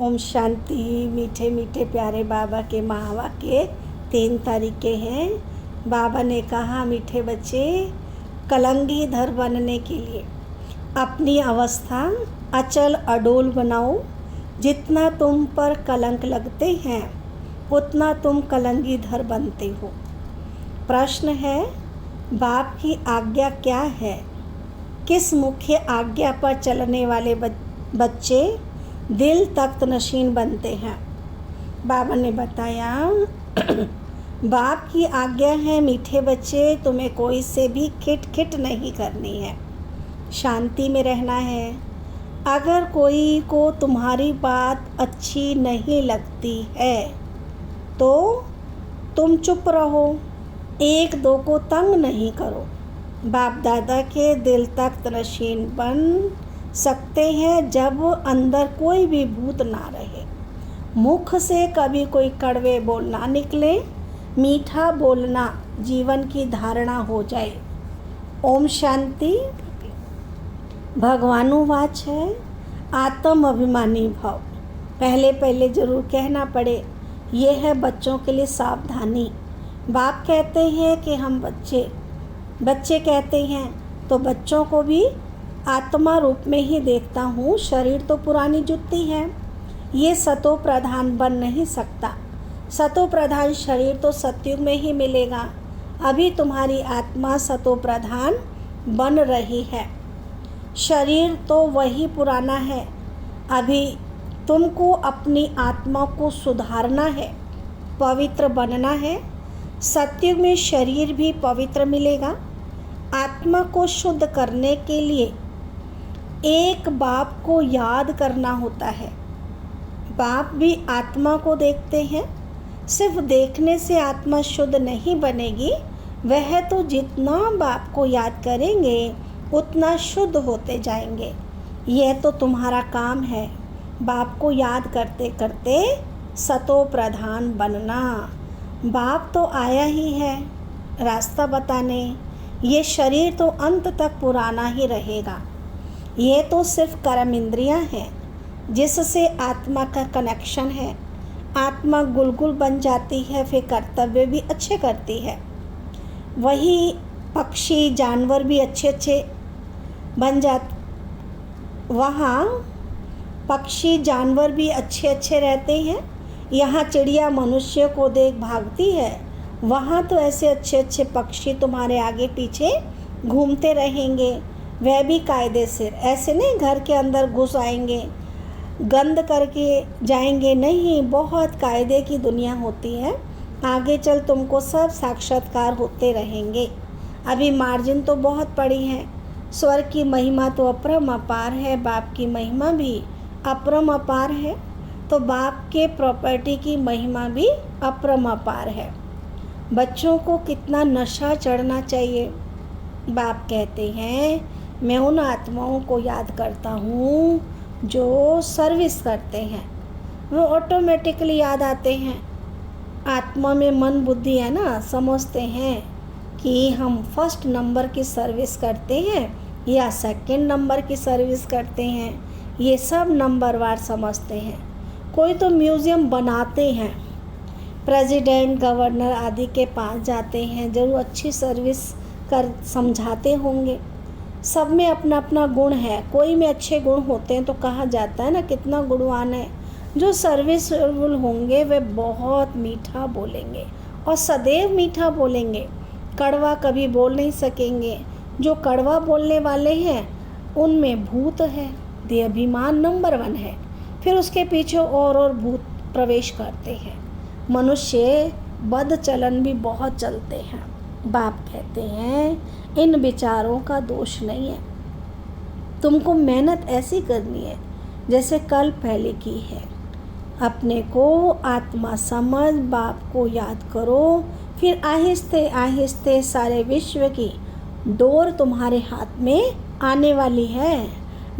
ओम शांति। मीठे मीठे प्यारे बाबा के महावाक्य 3 तरीके हैं। बाबा ने कहा, मीठे बच्चे, कलंगीधर बनने के लिए अपनी अवस्था अचल अडोल बनाओ। जितना तुम पर कलंक लगते हैं उतना तुम कलंगीधर बनते हो। प्रश्न है, बाप की आज्ञा क्या है? किस मुख्य आज्ञा पर चलने वाले बच्चे दिल तख्त नशीन बनते हैं? बाबा ने बताया, बाप की आज्ञा है, मीठे बच्चे, तुम्हें कोई से भी खिट नहीं करनी है, शांति में रहना है। अगर कोई को तुम्हारी बात अच्छी नहीं लगती है तो तुम चुप रहो, एक दो को तंग नहीं करो। बाप दादा के दिल तख्त नशीन बन सकते हैं जब अंदर कोई भी भूत ना रहे, मुख से कभी कोई कड़वे बोल ना निकले, मीठा बोलना जीवन की धारणा हो जाए। ओम शांति। भगवानुवाच है, आत्म अभिमानी भव। पहले जरूर कहना पड़े, ये है बच्चों के लिए सावधानी। बाप कहते हैं कि हम बच्चे कहते हैं तो बच्चों को भी आत्मा रूप में ही देखता हूँ। शरीर तो पुरानी जुत्ती है, ये सतो प्रधान बन नहीं सकता। सतो प्रधान शरीर तो सतयुग में ही मिलेगा। अभी तुम्हारी आत्मा सतो प्रधान बन रही है, शरीर तो वही पुराना है। अभी तुमको अपनी आत्मा को सुधारना है, पवित्र बनना है। सतयुग में शरीर भी पवित्र मिलेगा। आत्मा को शुद्ध करने के लिए एक बाप को याद करना होता है। बाप भी आत्मा को देखते हैं। सिर्फ देखने से आत्मा शुद्ध नहीं बनेगी, वह तो जितना बाप को याद करेंगे उतना शुद्ध होते जाएंगे। यह तो तुम्हारा काम है, बाप को याद करते करते सतो प्रधान बनना। बाप तो आया ही है रास्ता बताने। ये शरीर तो अंत तक पुराना ही रहेगा। ये तो सिर्फ कर्म इंद्रियां हैं जिससे आत्मा का कनेक्शन है। आत्मा गुलगुल बन जाती है, फिर कर्तव्य भी अच्छे करती है। वही पक्षी जानवर भी अच्छे बन जाते, वहाँ पक्षी जानवर भी अच्छे रहते हैं। यहाँ चिड़िया मनुष्य को देख भागती है, वहाँ तो ऐसे अच्छे पक्षी तुम्हारे आगे पीछे घूमते रहेंगे। वह भी कायदे से, ऐसे नहीं घर के अंदर घुस आएंगे, गंद करके जाएंगे, नहीं। बहुत कायदे की दुनिया होती है। आगे चल तुमको सब साक्षात्कार होते रहेंगे। अभी मार्जिन तो बहुत पड़ी है। स्वर्ग की महिमा तो अपरम अपार है, बाप की महिमा भी अपरम अपार है, तो बाप के प्रॉपर्टी की महिमा भी अपरम अपार है। बच्चों को कितना नशा चढ़ना चाहिए। बाप कहते हैं, मैं उन आत्माओं को याद करता हूँ जो सर्विस करते हैं, वो ऑटोमेटिकली याद आते हैं। आत्मा में मन बुद्धि है ना, समझते हैं कि हम फर्स्ट नंबर की सर्विस करते हैं या सेकंड नंबर की सर्विस करते हैं। ये सब नंबरवार समझते हैं। कोई तो म्यूज़ियम बनाते हैं, प्रेसिडेंट गवर्नर आदि के पास जाते हैं, जरूर अच्छी सर्विस कर समझाते होंगे। सब में अपना अपना गुण है। कोई में अच्छे गुण होते हैं तो कहा जाता है ना कितना गुणवान है। जो सर्विसफुल होंगे वे बहुत मीठा बोलेंगे और सदैव मीठा बोलेंगे, कड़वा कभी बोल नहीं सकेंगे। जो कड़वा बोलने वाले हैं उनमें भूत है, देहाभिमान नंबर 1 है, फिर उसके पीछे और भूत प्रवेश करते हैं। मनुष्य बद चलन भी बहुत चलते हैं। बाप कहते हैं, इन विचारों का दोष नहीं है। तुमको मेहनत ऐसी करनी है जैसे कल पहले की है। अपने को आत्मा समझ, बाप को याद करो, फिर आहिस्ते आहिस्ते सारे विश्व की डोर तुम्हारे हाथ में आने वाली है।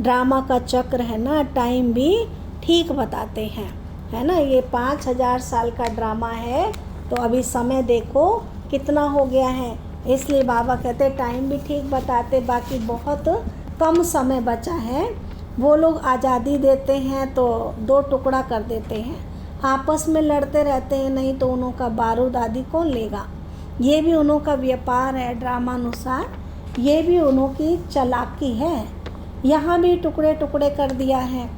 ड्रामा का चक्र है ना, टाइम भी ठीक बताते हैं, है ना। ये 5000 साल का ड्रामा है, तो अभी समय देखो कितना हो गया है। इसलिए बाबा कहते टाइम भी ठीक बताते, बाकी बहुत कम समय बचा है। वो लोग आज़ादी देते हैं तो 2 टुकड़ा कर देते हैं, आपस में लड़ते रहते हैं, नहीं तो उन्हों का बारूद आदि कौन लेगा। ये भी उन्हों का व्यापार है, ड्रामानुसार ये भी उन्हों की चालाकी है। यहाँ भी टुकड़े टुकड़े कर दिया है।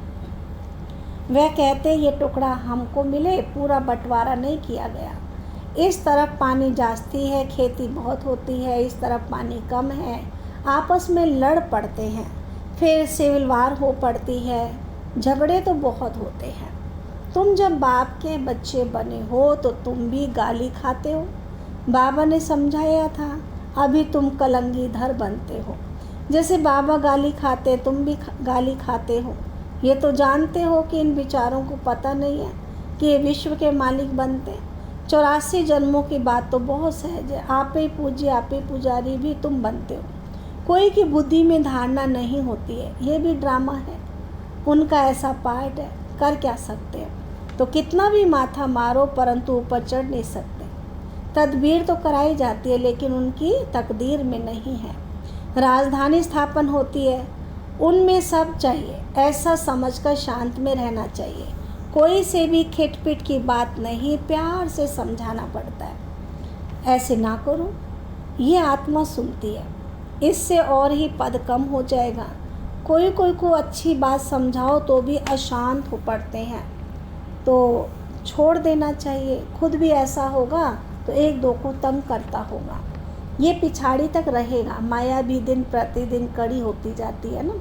वह कहते ये टुकड़ा हमको मिले, पूरा बंटवारा नहीं किया गया। इस तरफ पानी जास्ती है, खेती बहुत होती है, इस तरफ पानी कम है, आपस में लड़ पड़ते हैं, फिर सिविल वार हो पड़ती है, झगड़े तो बहुत होते हैं। तुम जब बाप के बच्चे बने हो तो तुम भी गाली खाते हो। बाबा ने समझाया था, अभी तुम कलंगीधर बनते हो। जैसे बाबा गाली खाते तुम भी गाली खाते हो। ये तो जानते हो कि इन विचारों को पता नहीं है कि ये विश्व के मालिक बनते। 84 जन्मों की बात तो बहुत सहज है। आप ही पूज्य आप ही पुजारी भी तुम बनते हो। कोई की बुद्धि में धारणा नहीं होती है, ये भी ड्रामा है, उनका ऐसा पार्ट है, कर क्या सकते हैं। तो कितना भी माथा मारो परंतु ऊपर चढ़ नहीं सकते। तदबीर तो कराई जाती है लेकिन उनकी तकदीर में नहीं है। राजधानी स्थापन होती है, उनमें सब चाहिए, ऐसा समझकर शांत में रहना चाहिए। कोई से भी खिटपिट की बात नहीं, प्यार से समझाना पड़ता है। ऐसे ना करो, ये आत्मा सुनती है, इससे और ही पद कम हो जाएगा। कोई कोई को अच्छी बात समझाओ तो भी अशांत हो पड़ते हैं, तो छोड़ देना चाहिए। खुद भी ऐसा होगा तो 1-2 को तंग करता होगा, ये पिछाड़ी तक रहेगा। माया भी दिन प्रतिदिन कड़ी होती जाती है ना।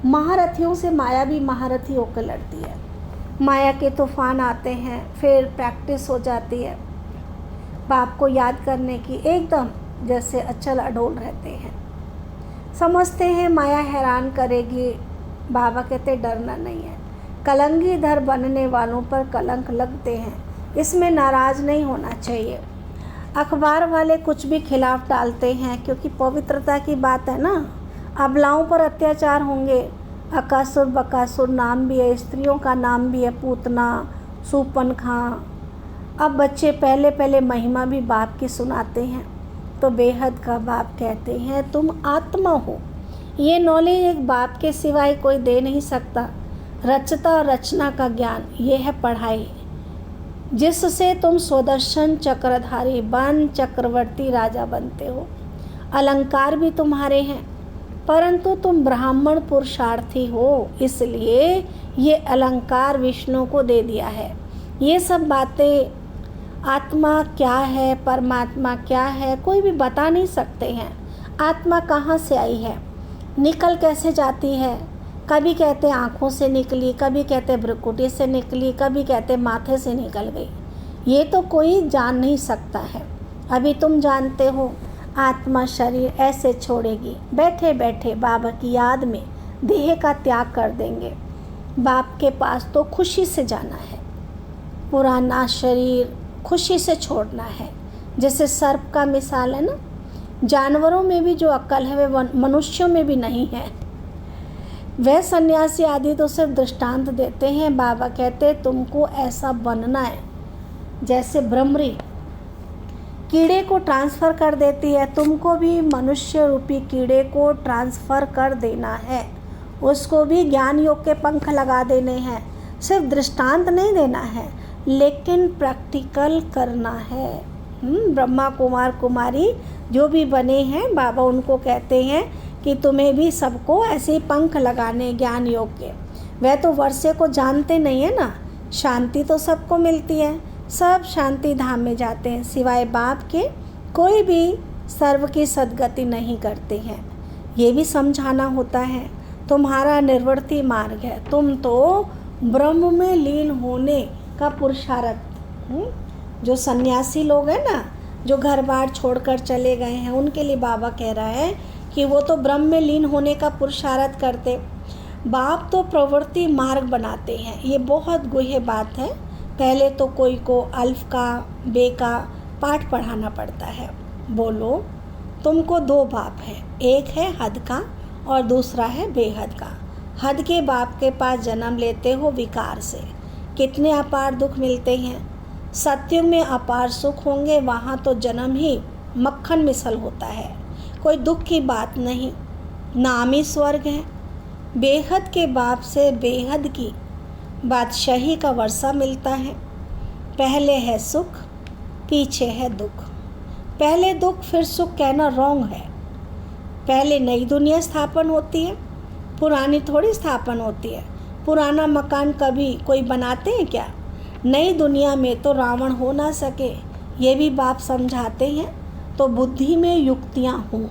महारथियों से माया भी महारथी होकर लड़ती है। माया के तूफान आते हैं, फिर प्रैक्टिस हो जाती है बाप को याद करने की, एकदम जैसे अचल अडोल रहते हैं। समझते हैं माया हैरान करेगी, बाबा कहते डरना नहीं है। कलंगीधर बनने वालों पर कलंक लगते हैं, इसमें नाराज़ नहीं होना चाहिए। अखबार वाले कुछ भी खिलाफ डालते हैं क्योंकि पवित्रता की बात है ना। अबलाओं पर अत्याचार होंगे, अकासुर बकासुर नाम भी है, स्त्रियों का नाम भी है, पूतना सूपनखा। अब बच्चे पहले पहले महिमा भी बाप की सुनाते हैं, तो बेहद का बाप कहते हैं तुम आत्मा हो। ये नॉलेज एक बाप के सिवाय कोई दे नहीं सकता। रचता और रचना का ज्ञान ये है पढ़ाई, जिससे तुम सुदर्शन चक्रधारी बन चक्रवर्ती राजा बनते हो। अलंकार भी तुम्हारे हैं, परंतु तुम ब्राह्मण पुरुषार्थी हो, इसलिए ये अलंकार विष्णु को दे दिया है। ये सब बातें आत्मा क्या है, परमात्मा क्या है, कोई भी बता नहीं सकते हैं। आत्मा कहाँ से आई है, निकल कैसे जाती है। कभी कहते आँखों से निकली, कभी कहते भ्रुकुटी से निकली, कभी कहते माथे से निकल गई। ये तो कोई जान नहीं सकता है। अभी तुम जानते हो आत्मा शरीर ऐसे छोड़ेगी, बैठे बैठे बाबा की याद में देह का त्याग कर देंगे। बाप के पास तो खुशी से जाना है, पुराना शरीर खुशी से छोड़ना है। जैसे सर्प का मिसाल है ना, जानवरों में भी जो अक्ल है वह मनुष्यों में भी नहीं है। वह सन्यासी आदि तो सिर्फ दृष्टांत देते हैं। बाबा कहते तुमको ऐसा बनना है जैसे भ्रमरी कीड़े को ट्रांसफ़र कर देती है, तुमको भी मनुष्य रूपी कीड़े को ट्रांसफ़र कर देना है। उसको भी ज्ञान योग के पंख लगा देने हैं। सिर्फ दृष्टांत नहीं देना है लेकिन प्रैक्टिकल करना है। ब्रह्मा कुमार कुमारी जो भी बने हैं, बाबा उनको कहते हैं कि तुम्हें भी सबको ऐसे ही पंख लगाने ज्ञान योग के। वह तो वर्षे को जानते नहीं है ना, शांति तो सबको मिलती है, सब शांति धाम में जाते हैं, सिवाय बाप के कोई भी सर्व की सद्गति नहीं करते हैं। ये भी समझाना होता है। तुम्हारा निर्वर्ती मार्ग है, तुम तो ब्रह्म में लीन होने का पुरुषार्थ। जो सन्यासी लोग हैं ना, जो घर बार छोड़कर चले गए हैं, उनके लिए बाबा कह रहा है कि वो तो ब्रह्म में लीन होने का पुरुषार्थ करते। बाप तो प्रवृत्ति मार्ग बनाते हैं। ये बहुत गुह्य बात है। पहले तो कोई को अल्फ का बे का पाठ पढ़ाना पड़ता है। बोलो, तुमको 2 बाप हैं, एक है हद का और दूसरा है बेहद का। हद के बाप के पास जन्म लेते हो विकार से, कितने अपार दुख मिलते हैं। सत्युग में अपार सुख होंगे, वहाँ तो जन्म ही मक्खन मिसल होता है, कोई दुख की बात नहीं। नाम ही स्वर्ग है। बेहद के बाप से बेहद की बादशाही का वर्षा मिलता है। पहले है सुख, पीछे है दुख। पहले दुख फिर सुख कहना रॉन्ग है। पहले नई दुनिया स्थापन होती है, पुरानी थोड़ी स्थापन होती है। पुराना मकान कभी कोई बनाते हैं क्या? नई दुनिया में तो रावण हो ना सके, ये भी बाप समझाते हैं। तो बुद्धि में युक्तियाँ हों,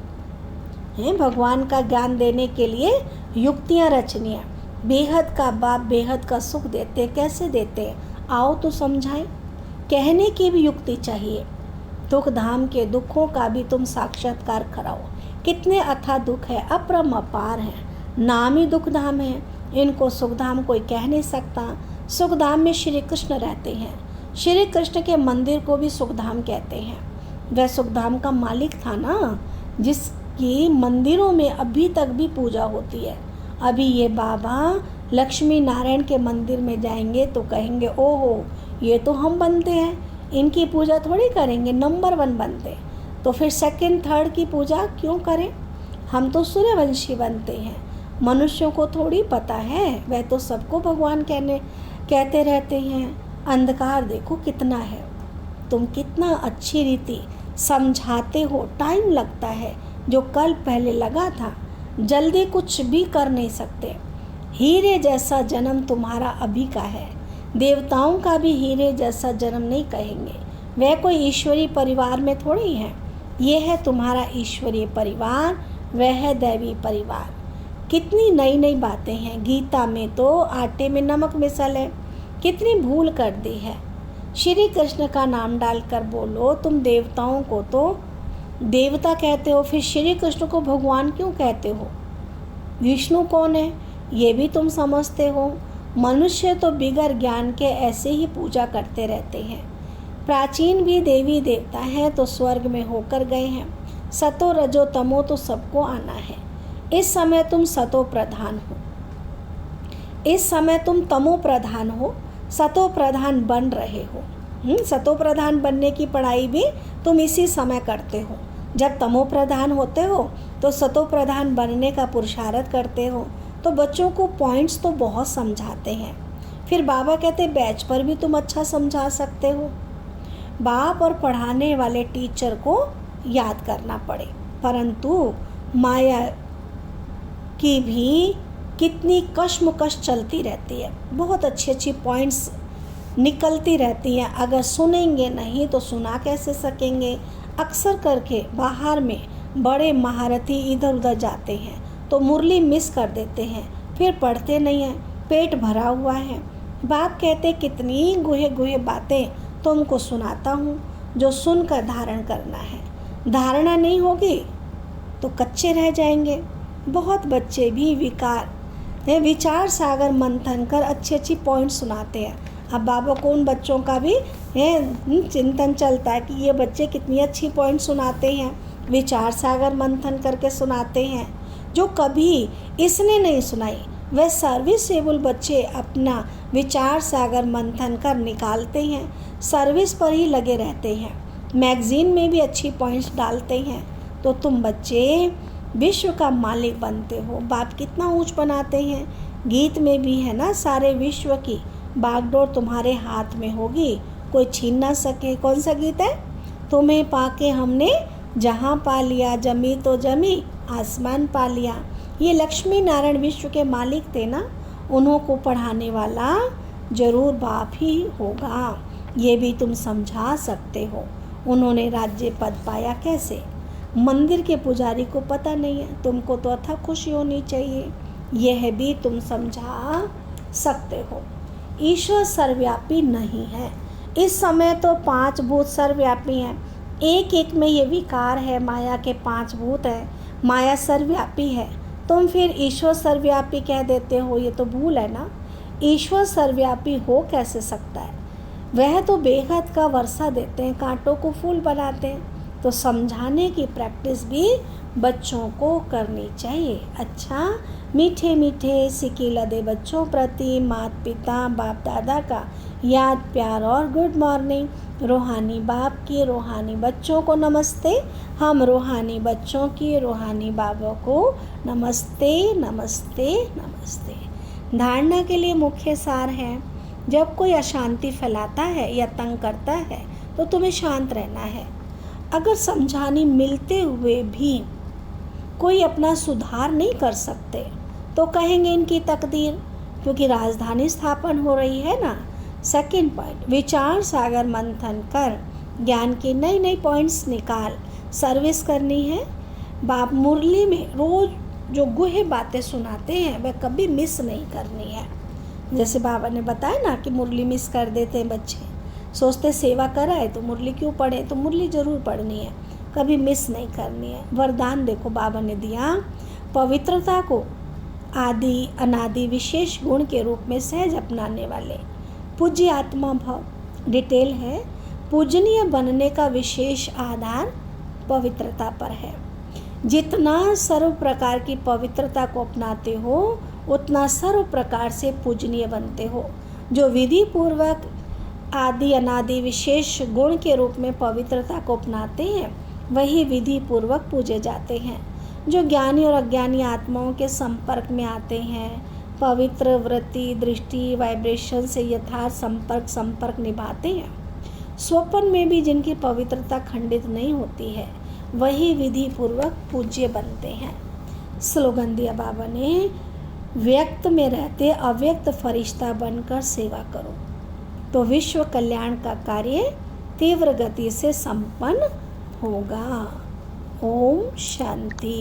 भगवान का ज्ञान देने के लिए युक्तियाँ रचनी है। बेहद का बाप बेहद का सुख देते, कैसे देते? आओ तो समझाएं। कहने की भी युक्ति चाहिए। दुख धाम के दुखों का भी तुम साक्षात्कार कराओ। कितने अथाह दुख है, अपरम अपार है। नाम ही दुख धाम है, इनको सुख धाम कोई कह नहीं सकता। सुख धाम में श्री कृष्ण रहते हैं। श्री कृष्ण के मंदिर को भी सुख धाम कहते हैं। वह सुख धाम का मालिक था ना, जिसकी मंदिरों में अभी तक भी पूजा होती है। अभी ये बाबा लक्ष्मी नारायण के मंदिर में जाएंगे तो कहेंगे ओहो ये तो हम बनते हैं, इनकी पूजा थोड़ी करेंगे, नंबर 1 बनते। तो फिर सेकंड थर्ड की पूजा क्यों करें? हम तो सूर्यवंशी बनते हैं। मनुष्यों को थोड़ी पता है, वह तो सबको भगवान कहते रहते हैं। अंधकार देखो कितना है, तुम कितना अच्छी रीति समझाते हो। टाइम लगता है, जो कल पहले लगा था, जल्दी कुछ भी कर नहीं सकते। हीरे जैसा जन्म तुम्हारा अभी का है। देवताओं का भी हीरे जैसा जन्म नहीं कहेंगे, वह कोई ईश्वरीय परिवार में थोड़ी है। ये है तुम्हारा ईश्वरीय परिवार, वह है दैवी परिवार। कितनी नई नई बातें हैं। गीता में तो आटे में नमक मिसल है, कितनी भूल कर दी है। श्री कृष्ण का नाम डालकर बोलो। तुम देवताओं को तो देवता कहते हो, फिर श्री कृष्ण को भगवान क्यों कहते हो? विष्णु कौन है ये भी तुम समझते हो? मनुष्य तो बिगर ज्ञान के ऐसे ही पूजा करते रहते हैं। प्राचीन भी देवी देवता हैं तो स्वर्ग में होकर गए हैं। सतो रजो तमो तो सबको आना है। इस समय तुम सतो प्रधान हो, इस समय तुम तमो प्रधान हो, सतो प्रधान बन रहे हो। सतो प्रधान बनने की पढ़ाई भी तुम इसी समय करते हो। जब तमो प्रधान होते हो तो सतो प्रधान बनने का पुरुषार्थ करते हो। तो बच्चों को पॉइंट्स तो बहुत समझाते हैं। फिर बाबा कहते बैच पर भी तुम अच्छा समझा सकते हो। बाप और पढ़ाने वाले टीचर को याद करना पड़े, परंतु माया की भी कितनी कश्मकश चलती रहती है। बहुत अच्छी अच्छी पॉइंट्स निकलती रहती हैं। अगर सुनेंगे नहीं तो सुना कैसे सकेंगे? अक्सर करके बाहर में बड़े महारथी इधर उधर जाते हैं तो मुरली मिस कर देते हैं, फिर पढ़ते नहीं हैं, पेट भरा हुआ है। बाप कहते कितनी गुहे गुहे बातें तुमको सुनाता हूँ, जो सुनकर धारण करना है। धारणा नहीं होगी तो कच्चे रह जाएंगे। बहुत बच्चे भी विचार सागर मंथन कर अच्छी अच्छी पॉइंट सुनाते हैं। अब बाबा को उन बच्चों का भी चिंतन चलता है कि ये बच्चे कितनी अच्छी पॉइंट सुनाते हैं, विचार सागर मंथन करके सुनाते हैं, जो कभी इसने नहीं सुनाई। वह सर्विसेबल बच्चे अपना विचार सागर मंथन कर निकालते हैं, सर्विस पर ही लगे रहते हैं, मैगज़ीन में भी अच्छी पॉइंट्स डालते हैं। तो तुम बच्चे विश्व का मालिक बनते हो। बाप कितना ऊंच बनाते हैं। गीत में भी है ना, सारे विश्व की बागडोर तुम्हारे हाथ में होगी, कोई छीन ना सके। कौन सा गीत है? तुम्हें पाके हमने जहाँ पा लिया, जमी तो जमी आसमान पा लिया। ये लक्ष्मी नारायण विश्व के मालिक थे ना, उन्हों को पढ़ाने वाला जरूर बाप ही होगा। ये भी तुम समझा सकते हो। उन्होंने राज्य पद पाया कैसे? मंदिर के पुजारी को पता नहीं है, तुमको तो अथाह खुशी होनी चाहिए। यह भी तुम समझा सकते हो। ईश्वर सर्वव्यापी नहीं है। इस समय तो 5 भूत सर्वव्यापी हैं। एक एक में ये विकार है, माया के 5 भूत हैं। माया सर्वव्यापी है, तुम फिर ईश्वर सर्वव्यापी कह देते हो, ये तो भूल है ना। ईश्वर सर्वव्यापी हो कैसे सकता है? वह तो बेहद का वर्षा देते हैं, कांटों को फूल बनाते हैं। तो समझाने की प्रैक्टिस भी बच्चों को करनी चाहिए। अच्छा, मीठे मीठे सिक्के लदे बच्चों प्रति माता पिता बाप दादा का याद प्यार और गुड मॉर्निंग। रूहानी बाप की रूहानी बच्चों को नमस्ते। हम रूहानी बच्चों की रूहानी बाबा को नमस्ते नमस्ते नमस्ते। धारणा के लिए मुख्य सार है, जब कोई अशांति फैलाता है या तंग करता है तो तुम्हें शांत रहना है। अगर समझाने मिलते हुए भी कोई अपना सुधार नहीं कर सकते तो कहेंगे इनकी तकदीर, क्योंकि राजधानी स्थापन हो रही है ना। सेकंड पॉइंट, विचार सागर मंथन कर ज्ञान के नई नई पॉइंट्स निकाल सर्विस करनी है। बाप मुरली में रोज जो गुहे बातें सुनाते हैं वह कभी मिस नहीं करनी है। जैसे बाबा ने बताया ना कि मुरली मिस कर देते हैं बच्चे, सोचते सेवा कराए तो मुरली क्यों पढ़े, तो मुरली ज़रूर पढ़नी है, कभी मिस नहीं करनी है। वरदान देखो बाबा ने दिया, पवित्रता को आदि अनादि विशेष गुण के रूप में सहज अपनाने वाले पूज्य आत्मा भव। डिटेल है, पूजनीय बनने का विशेष आधार पवित्रता पर है। जितना सर्व प्रकार की पवित्रता को अपनाते हो उतना सर्व प्रकार से पूजनीय बनते हो। जो विधि पूर्वक आदि अनादि विशेष गुण के रूप में पवित्रता को अपनाते हैं वही विधि पूर्वक पूजे जाते हैं। जो ज्ञानी और अज्ञानी आत्माओं के संपर्क में आते हैं, पवित्र वृत्ति दृष्टि वाइब्रेशन से यथार्थ संपर्क निभाते हैं, स्वप्न में भी जिनकी पवित्रता खंडित नहीं होती है वही विधि पूर्वक पूज्य बनते हैं। स्लोगन दिया बाबा ने, व्यक्त में रहते अव्यक्त फरिश्ता बनकर सेवा करो तो विश्व कल्याण का कार्य तीव्र गति से संपन्न होगा। ओम शांति।